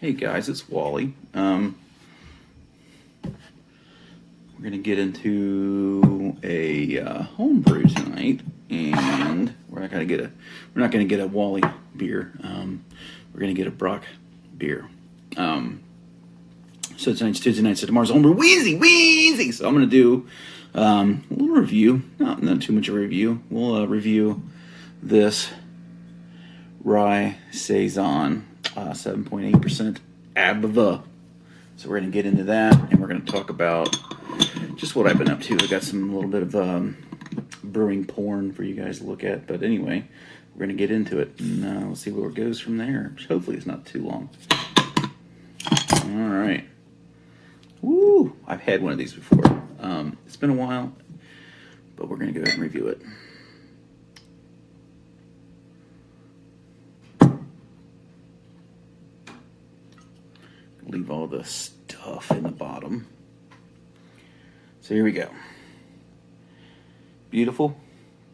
Hey guys, it's Wally. We're gonna get into a homebrew tonight, and we're not gonna get a Wally beer. We're gonna get a Brock beer. So tonight's Tuesday night, so tomorrow's Homebrew Wednesday. So I'm gonna do a little review, not too much of a review. We'll review this rye saison, 7.8% Abva. So we're going to get into that, and we're going to talk about just what I've been up to. I got some little bit of brewing porn for you guys to look at, but anyway, we're going to get into it, and we'll see where it goes from there. Hopefully it's not too long. All right. Woo! I've had one of these before. It's been a while, but we're going to go ahead and review it. Leave all the stuff in the bottom. So here we go. Beautiful,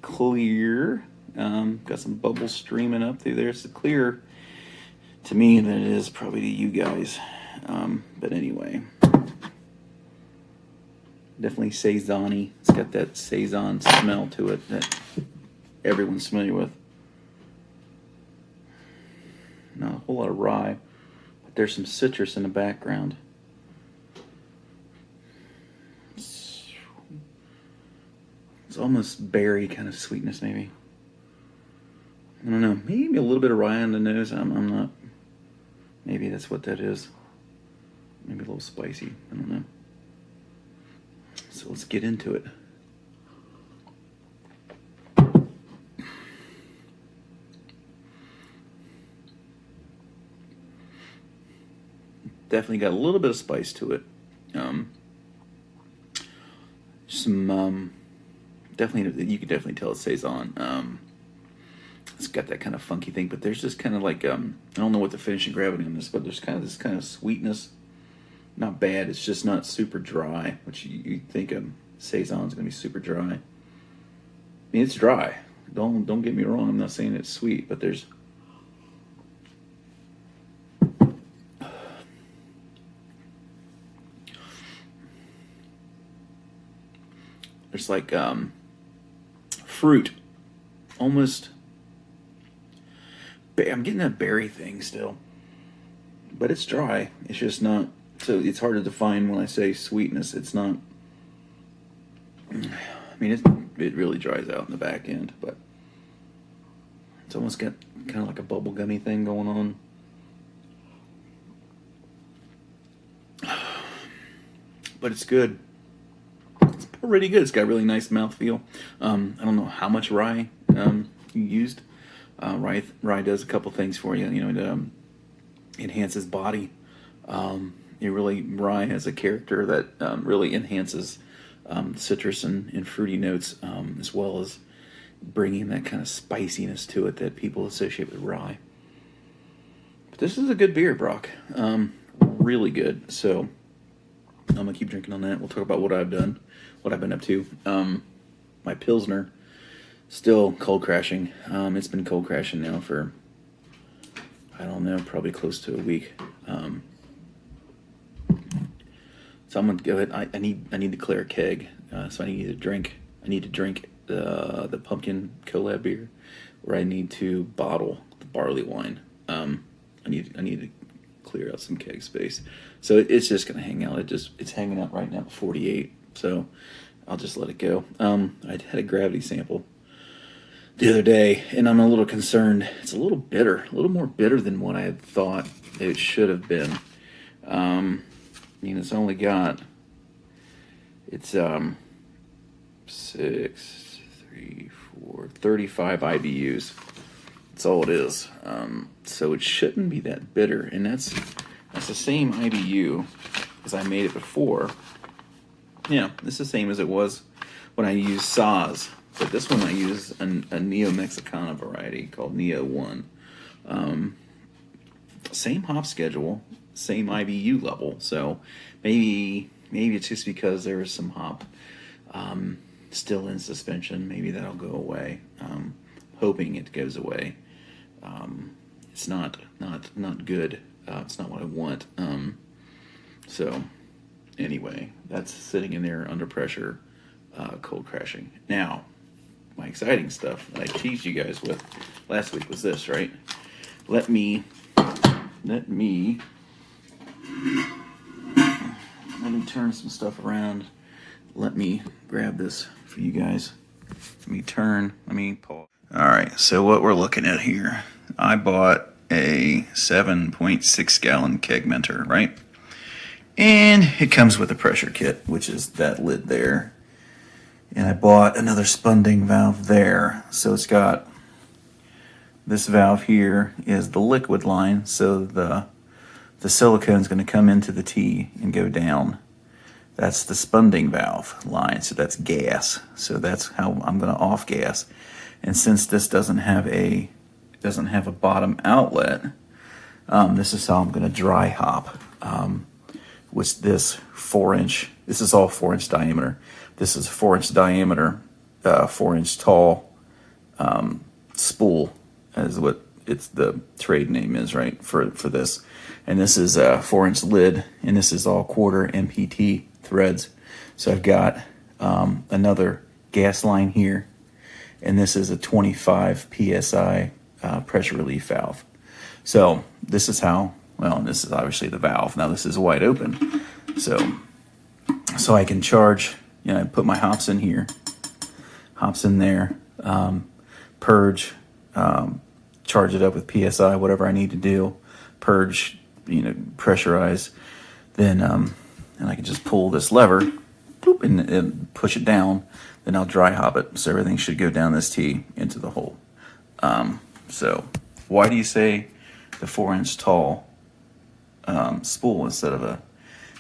clear. Got some bubbles streaming up through there. It's clearer to me than it is probably to you guys. But anyway, definitely saison-y. It's got that saison smell to it that everyone's familiar with. Not a whole lot of rye. There's some citrus in the background. It's almost berry kind of sweetness, maybe. I don't know. Maybe a little bit of rye on the nose. I'm not. Maybe that's what that is. Maybe a little spicy. I don't know. So let's get into it. Definitely got a little bit of spice to it. Definitely, you can definitely tell it's saison. It's got that kind of funky thing, but there's just kind of like I don't know what the finishing gravity on this, but there's kind of this kind of sweetness. Not bad. It's just not super dry, which you think saison's gonna be super dry. I mean, it's dry. Don't get me wrong. I'm not saying it's sweet, but there's. There's like fruit, almost. I'm getting that berry thing still, but it's dry. It's just not. So it's hard to define when I say sweetness. It's not. I mean, it really dries out in the back end, but it's almost got kind of like a bubblegummy thing going on. But it's good. Pretty good. It's got a really nice mouthfeel. I don't know how much rye you used. Rye does a couple things for you. You know, it enhances body. Rye has a character that really enhances citrus and fruity notes, as well as bringing that kind of spiciness to it that people associate with rye. But this is a good beer, Brock. Really good. So I'm gonna keep drinking on that. We'll talk about what I've done. What I've been up to. My Pilsner, still cold crashing. It's been cold crashing now for, I don't know, probably close to a week. So I'm gonna go ahead. I need to clear a keg. So I need to drink the pumpkin collab beer, or I need to bottle the barley wine. I need to clear out some keg space. So it's just gonna hang out. It's hanging out right now at 48. So I'll just let it go. I had a gravity sample the other day, and I'm a little concerned. It's a little bitter, a little more bitter than what I had thought it should have been. It's only got, it's 35 IBUs. That's all it is. So it shouldn't be that bitter, and that's the same IBU as I made it before. Yeah, this is the same as it was when I used Saz, but this one I use a Neo Mexicana variety called Neo 1. Same hop schedule, same IBU level, so maybe it's just because there is some hop still in suspension. Maybe that'll go away. Hoping it goes away. It's not good. It's not what I want. So anyway, that's sitting in there under pressure, cold crashing. Now, my exciting stuff that I teased you guys with last week was this, right? Let me turn some stuff around. Let me grab this for you guys. Let me pause. All right, so what we're looking at here, I bought a 7.6 gallon keg menter, right? And it comes with a pressure kit, which is that lid there. And I bought another spunding valve there. So it's got this valve here is the liquid line, so the silicone is going to come into the T and go down. That's the spunding valve line, so that's gas. So that's how I'm going to off gas. And since this doesn't have a bottom outlet, this is how I'm going to dry hop. With this 4-inch, this is all 4-inch diameter. This is a 4-inch diameter, 4-inch tall spool, is what it's the trade name is, right, for this. And this is a 4-inch lid, and this is all quarter MPT threads. So I've got another gas line here, and this is a 25 psi pressure relief valve. So this is how, well, this is obviously the valve. Now this is wide open, so I can charge. I put my hops in here, hops in there, purge, charge it up with psi, whatever I need to do, purge, pressurize, then and I can just pull this lever, boop, and push it down. Then I'll dry hop it, so everything should go down this T into the hole. So why do you say the 4-inch tall spool instead of a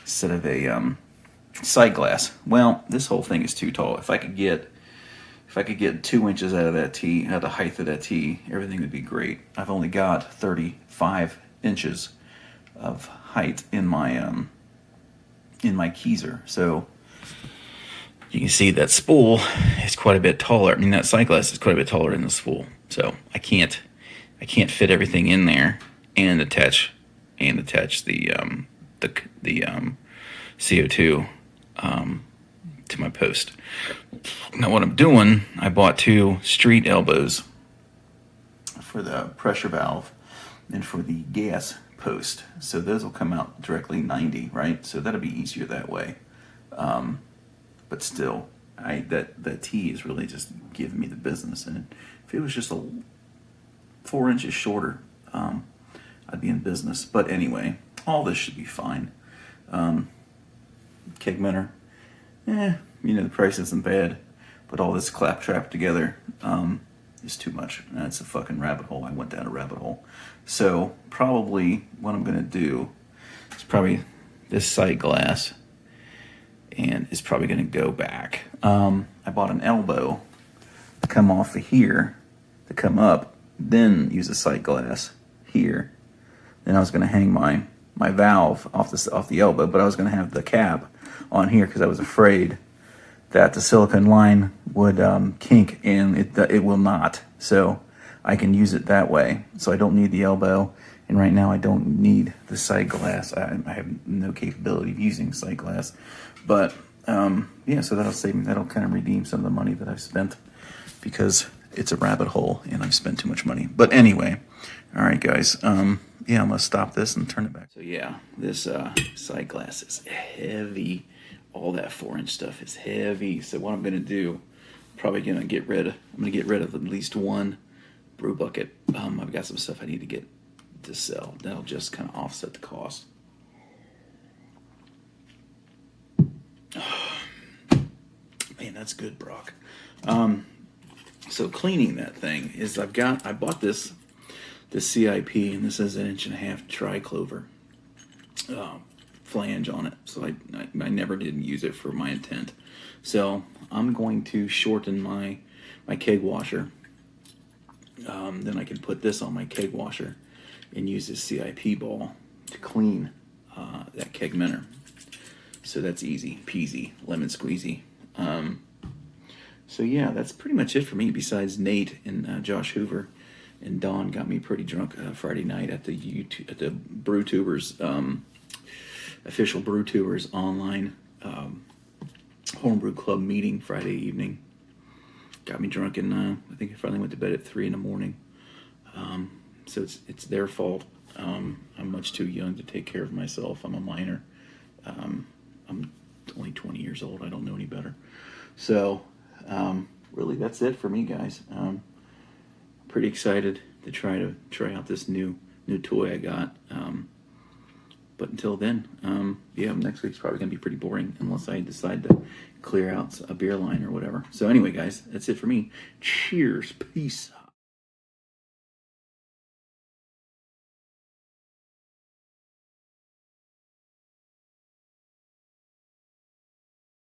side glass? Well, this whole thing is too tall. If I could get 2 inches out of that T, out of the height of that T, everything would be great. I've only got 35 inches of height in my keezer, so you can see that spool is quite a bit taller. I mean, that side glass is quite a bit taller than the spool, so I can't fit everything in there and attach the CO2 to my post. Now what I'm doing, I bought 2 street elbows for the pressure valve and for the gas post. So those will come out directly 90, right? So that'll be easier that way. But still, that T is really just giving me the business. And if it was just 4 inches shorter, I'd be in business. But anyway, all this should be fine. Keg menter, the price isn't bad, but all this claptrap together is too much. That's a fucking rabbit hole. I went down a rabbit hole. So probably what I'm gonna do is probably this sight glass, and it's probably gonna go back. I bought an elbow to come off of here, to come up, then use a sight glass here. Then I was gonna hang my valve off the elbow, but I was gonna have the cap on here because I was afraid that the silicone line would kink, and it will not. So I can use it that way. So I don't need the elbow, and right now I don't need the sight glass. I have no capability of using sight glass, but so that'll kind of redeem some of the money that I've spent, because it's a rabbit hole and I've spent too much money. But anyway, all right, guys. I'm gonna stop this and turn it back. So yeah, this sight glass is heavy. All that 4-inch stuff is heavy. So what I'm gonna do, I'm gonna get rid of at least one brew bucket. I've got some stuff I need to get to sell. That'll just kind of offset the cost. Man, that's good, Brock. So cleaning that thing is, I bought this CIP, and this is 1.5 inch tri-clover flange on it. So I never did use it for my intent. So I'm going to shorten my keg washer. Then I can put this on my keg washer and use this CIP ball to clean that keg menter. So that's easy peasy, lemon squeezy. So yeah, that's pretty much it for me, besides Nate and Josh Hoover and Dawn got me pretty drunk Friday night at the BrewTubers official BrewTubers online homebrew club meeting Friday evening. Got me drunk, and I think I finally went to bed at 3 in the morning. So it's their fault. I'm much too young to take care of myself. I'm a minor. I'm only 20 years old. I don't know any better. So really, that's it for me, guys. Pretty excited to try out this new toy I got. But until then, yeah, next week's probably gonna be pretty boring unless I decide to clear out a beer line or whatever. So anyway, guys, that's it for me. Cheers, peace.